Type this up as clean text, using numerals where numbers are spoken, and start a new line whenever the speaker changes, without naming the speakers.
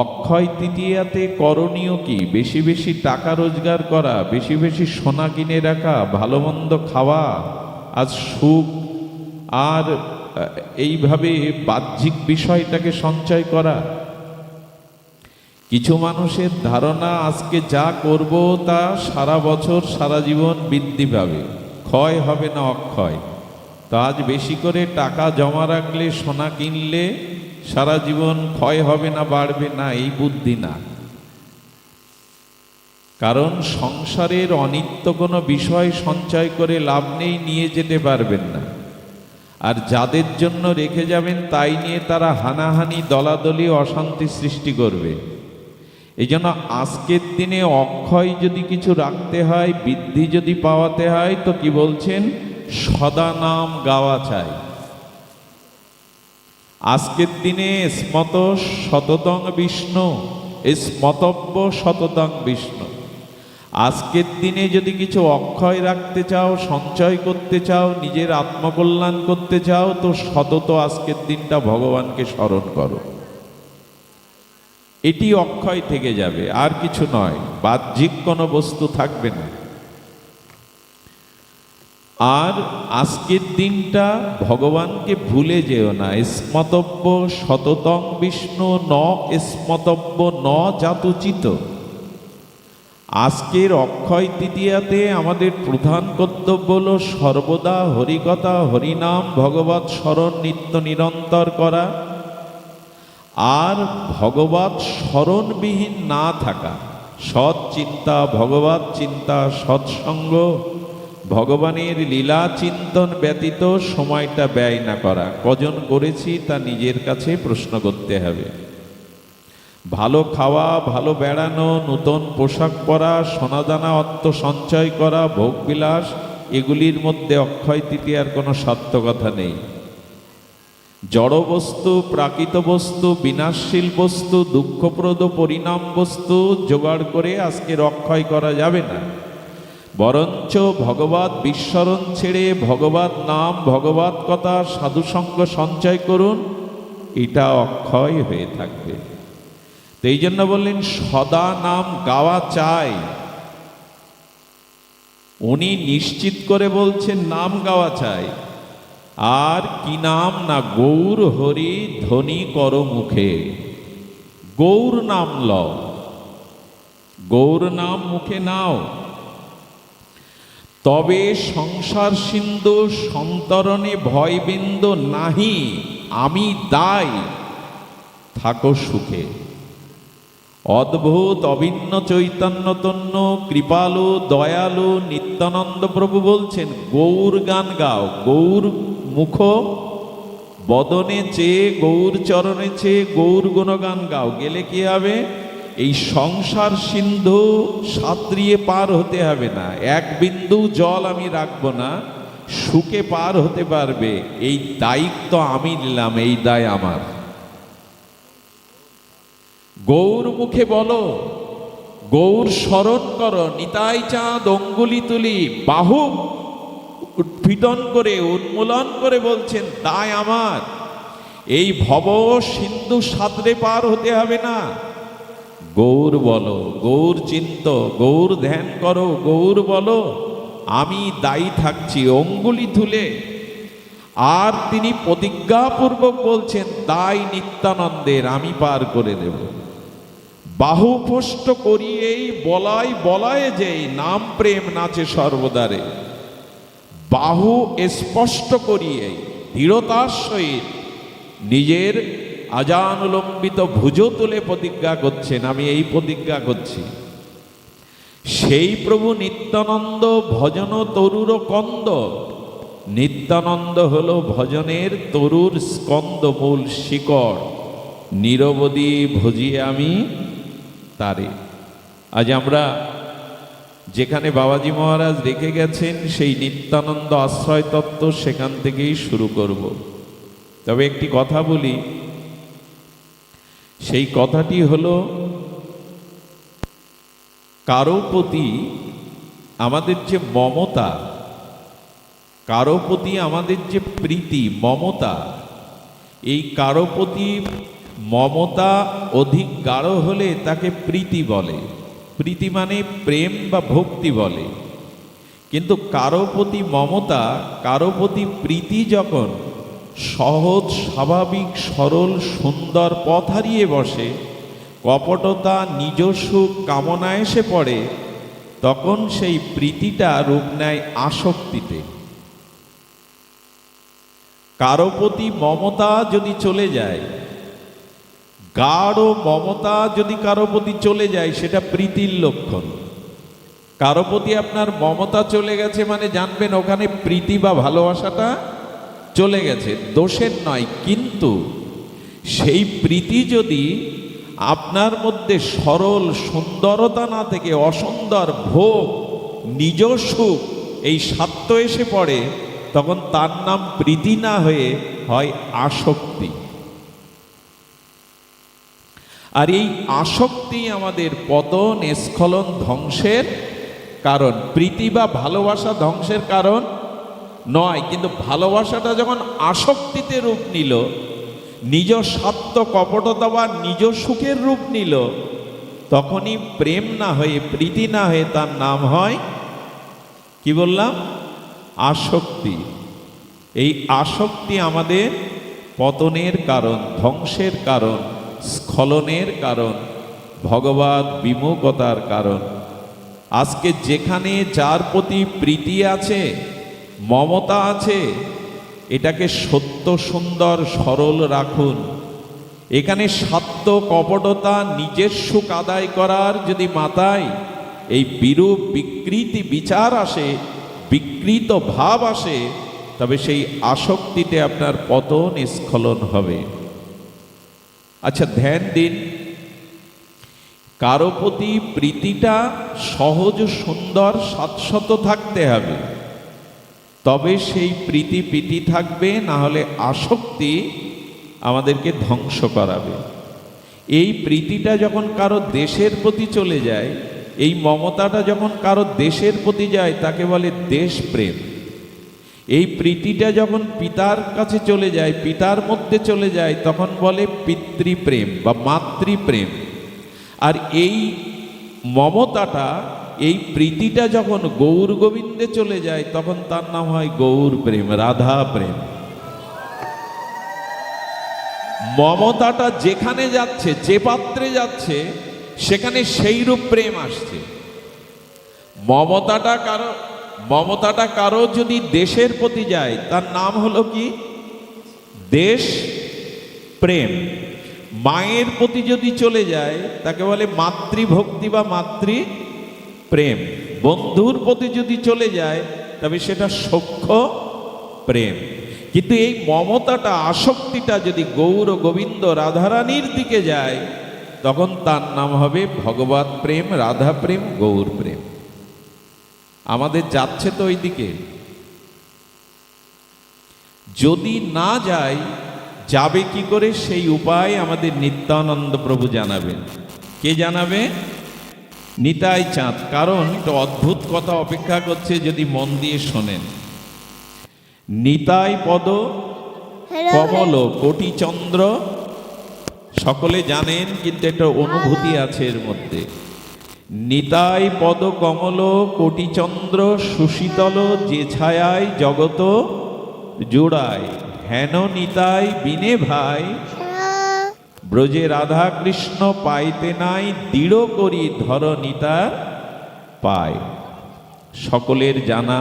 অক্ষয় তৃতীয়াতে করণীয় কি? বেশি বেশি টাকা রোজগার করা, বেশি বেশি সোনা কিনে রাখা, ভালো মন্দ খাওয়া, আজ সুখ আর এইভাবে বাহ্যিক বিষয়টাকে সঞ্চয় করা। কিছু মানুষের ধারণা আজকে যা করব তা সারা বছর সারা জীবন বৃদ্ধি পাবে, ক্ষয় হবে না, অক্ষয়। তো আজ বেশি করে টাকা জমা রাখলে, সোনা কিনলে সারা জীবন ক্ষয় হবে না, বাড়বে না, এই বুদ্ধি না। কারণ সংসারের অনিত্য কোনো বিষয় সঞ্চয় করে লাভ নেই, নিয়ে যেতে পারবেন না। আর যাদের জন্য রেখে যাবেন তাই নিয়ে তারা হানাহানি, দলাদলি, অশান্তি সৃষ্টি করবে। এই জন্য আজকের দিনে অক্ষয় যদি কিছু রাখতে হয়, বৃদ্ধি যদি পাওয়াতে হয়, তো কি বলছেন? সদা নাম গাওয়া চাই। আজকের দিনে স্মত শততং বিষ্ণু, স্মতব্য শততং বিষ্ণু। আজকের দিনে যদি কিছু অক্ষয় রাখতে চাও, সঞ্চয় করতে চাও, নিজের আত্মকল্যাণ করতে চাও, তো সতত আজকের দিনটা ভগবানকে স্মরণ করো। এটি অক্ষয় থেকে যাবে, আর কিছু নয়, বাহ্যিক কোনো বস্তু থাকবে না। আর আজকের দিনটা ভগবানকে ভুলে যেও না। স্মতব্য শততং বিষ্ণু ন স্মতব্য ন জাতুচিত। আজকের অক্ষয় তৃতীয়াতে আমাদের প্রধান কর্তব্য হল সর্বদা হরিকথা, হরিনাম, ভগবৎ স্মরণ নিত্য নিরন্তর করা। আর ভগবৎ স্মরণবিহীন না থাকা, সৎ চিন্তা, ভগবৎ চিন্তা, সৎসঙ্গ, ভগবানের লীলা চিন্তন ব্যতীত সময়টা ব্যয় না করা। কজন করেছি তা নিজের কাছে প্রশ্ন করতে হবে। ভালো খাওয়া, ভালো বেড়ানো, নূতন পোশাক পরা, সোনাদানা অর্থ সঞ্চয় করা, ভোগবিলাস, এগুলির মধ্যে অক্ষয় তৃতীয়ার কোনো সার্থকতা নেই। জড় বস্তু, প্রাকৃত বস্তু, বিনাশশীল বস্তু, দুঃখপ্রদ পরিণাম বস্তু জোগাড় করে আজকের অক্ষয় করা যাবে না। বরঞ্চ ভগবৎ বিস্মরণ ছেড়ে ভগবৎ নাম, ভগবৎ কথা, সাধুসঙ্গ সঞ্চয় করুন, এটা অক্ষয় হয়ে থাকবে। তো এই জন্য বললেন সদা নাম গাওয়া চাই। উনি নিশ্চিত করে বলছেন নাম গাওয়া চাই। আর কি নাম? না গৌর হরি ধ্বনি কর মুখে। গৌর নাম লও, গৌর নাম মুখে নাও, তবে সংসার সিন্ধু সন্তরণে ভয়বিন্দু নাহি, আমি দায়, থাকো সুখে। অদ্ভুত অভিন্ন চৈতন্যতন্য কৃপালু দয়ালু নিত্যানন্দ প্রভু বলছেন গৌর গান গাও। গৌর মুখ বদনে চেয়ে, গৌর চরণে চেয়ে গৌর গুণগান গাও। গেলে কি হবে? এই সংসার সিন্ধু সাঁতরিয়ে পার হতে হবে না। এক বিন্দু জল আমি রাখবো না, সুখে পার হতে পারবে। এই দায়িত্ব আমি নিলাম, এই দায় আমার। গৌর মুখে বলো, গৌর স্মরণ করো। নিতাই চাঁদ অঙ্গুলি তুলি বাহু উৎপীড়ন করে, উন্মূলন করে বলছেন দায় আমার। এই ভব সিন্ধু সাঁতরে পার হতে হবে না। গৌর বলো, গৌর চিন্ত, গৌর ধ্যান করো, গৌর বলো আমি দায়ী থাকছি, অঙ্গুলি তুলে। আর তিনি প্রতিজ্ঞাপূর্বক বলছেন দায় নিত্যানন্দের, আমি পার করে দেব। বাহু পোষ্ট করিয়েই বলাই বলায় যেই নাম প্রেম নাচে সর্বদারে। বাহু স্পষ্ট করিয়েই দৃঢ়তার সহিত নিজের আজানুলম্বিত ভুজ তুলে প্রতিজ্ঞা করছেন, আমি এই প্রতিজ্ঞা করছি। সেই প্রভু নিত্যানন্দ ভজন তরুর কন্দ। নিত্যানন্দ হলো ভজনের তরুর স্কন্দ, মূল শিকড়। নিরবধি ভজিয়ে আমি তারে। আজ আমরা যেখানে বাবাজি মহারাজ রেখে গেছেন সেই নিত্যানন্দ আশ্রয় তত্ত্ব, সেখান থেকেই শুরু করব। তবে একটি কথা বলি, সেই কথাটি হলো কারো প্রতি আমাদের যে মমতা, কারো প্রতি আমাদের যে প্রীতি, মমতা, এই কারো প্রতি মমতা অধিক গাঢ় হলে তাকে প্রীতি বলে। প্রীতি মানে প্রেম বা ভক্তি বলে। কিন্তু কারো প্রতি মমতা, কারো প্রতি প্রীতি যখন সহজ, স্বাভাবিক, সরল, সুন্দর পথ হারিয়ে বসে, কপটতা, নিজ সুখ কামনা এসে পড়ে, তখন সেই প্রীতিটা রূপ নেয় আসক্তিতে। কারো প্রতি মমতা যদি চলে যায়, গাঢ় মমতা যদি কারো প্রতি চলে যায়, সেটা প্রীতির লক্ষণ। কারো প্রতি আপনার মমতা চলে গেছে মানে জানবেন ওখানে প্রীতি বা ভালোবাসাটা চলে গেছে, দোষের নয়। কিন্তু সেই প্রীতি যদি আপনার মধ্যে সরল সুন্দরতা না থেকে অসুন্দর ভোগ, নিজ সুখ, এই স্বার্থ এসে পড়ে, তখন তার নাম প্রীতি না হয়ে হয় আসক্তি। আর এই আসক্তি আমাদের পতন, স্খলন, ধ্বংসের কারণ। প্রীতি বা ভালোবাসা ধ্বংসের কারণ নয়, কিন্তু ভালোবাসাটা যখন আসক্তিতে রূপ নিল, নিজ স্বার্থ, কপটতা বা নিজ সুখের রূপ নিল, তখনই প্রেম না হয়ে, প্রীতি না হয়ে তার নাম হয়, কি বললাম, আসক্তি। এই আসক্তি আমাদের পতনের কারণ, ধ্বংসের কারণ, স্খলনের কারণ, ভগবৎ বিমুখতার কারণ। আজকে যেখানে যার প্রতি প্রীতি আছে, মমতা আছে, এটাকে সত্য, সুন্দর, সরল রাখুন। এখানে স্বার্থ, কপটতা, নিজের সুখ আদায় করার যদি মাথায় এই বিরূপ বিকৃতি বিচার আসে, বিকৃত ভাব আসে, তবে সেই আসক্তিতে আপনার পতন, স্খলন হবে। আচ্ছা, ধ্যান দিন, কারো প্রতি প্রীতিটা সহজ, সুন্দর, শাশ্বত থাকতে হবে, তবে সেই প্রীতি থাকবে, না হলে আসক্তি আমাদেরকে ধ্বংস করাবে। এই প্রীতিটা যখন কারো দেশের প্রতি চলে যায়, এই মমতাটা যখন কারো দেশের প্রতি যায়, তাকে বলে দেশপ্রেম। এই প্রীতিটা যখন পিতার কাছে চলে যায়, পিতার মধ্যে চলে যায়, তখন বলে পিতৃপ্রেম বা মাতৃপ্রেম। আর এই মমতাটা, এই প্রীতিটা যখন গৌর গোবিন্দে চলে যায়, তখন তার নাম হয় গৌর প্রেম, রাধা প্রেম। মমতাটা যেখানে যাচ্ছে, যে পাত্রে যাচ্ছে, সেখানে সেই রূপ প্রেম আসছে। মমতাটা কারো যদি দেশের প্রতি যায়, তার নাম হলো কি, দেশ প্রেম। মায়ের প্রতি যদি চলে যায়, তাকে বলে মাতৃভক্তি বা মাতৃ প্রেম। বন্ধুর প্রতি যদি চলে যায়, তবে সেটা সখ্য প্রেম। কিন্তু এই মমতাটা, আসক্তিটা যদি গৌর গোবিন্দ রাধারানীর দিকে যায়, তখন তার নাম হবে ভগবৎ প্রেম, রাধা প্রেম, গৌর প্রেম। আমাদের যাচ্ছে তো ওই দিকে। যদি না যায়, যাবে কি করে, সেই উপায় আমাদের নিত্যানন্দ প্রভু জানাবেন। কে জানাবে? নিতাই চাঁদ। কারণ একটা অদ্ভুত কথা অপেক্ষা করছে, যদি মন দিয়ে শোনেন। নিতাই পদ কমল কোটি চন্দ্র, সকলে জানেন, কিন্তু একটা অনুভূতি আছে এর মধ্যে। নিতাই পদ কমল কোটি চন্দ্র, সুশীতল যে ছায়ায় জগত জোড়ায়, হেন নিতাই বিনে ভাই, ব্রজে রাধা কৃষ্ণ পাইতে নাই, দৃঢ় করি ধর নিতার পায়। সকলের জানা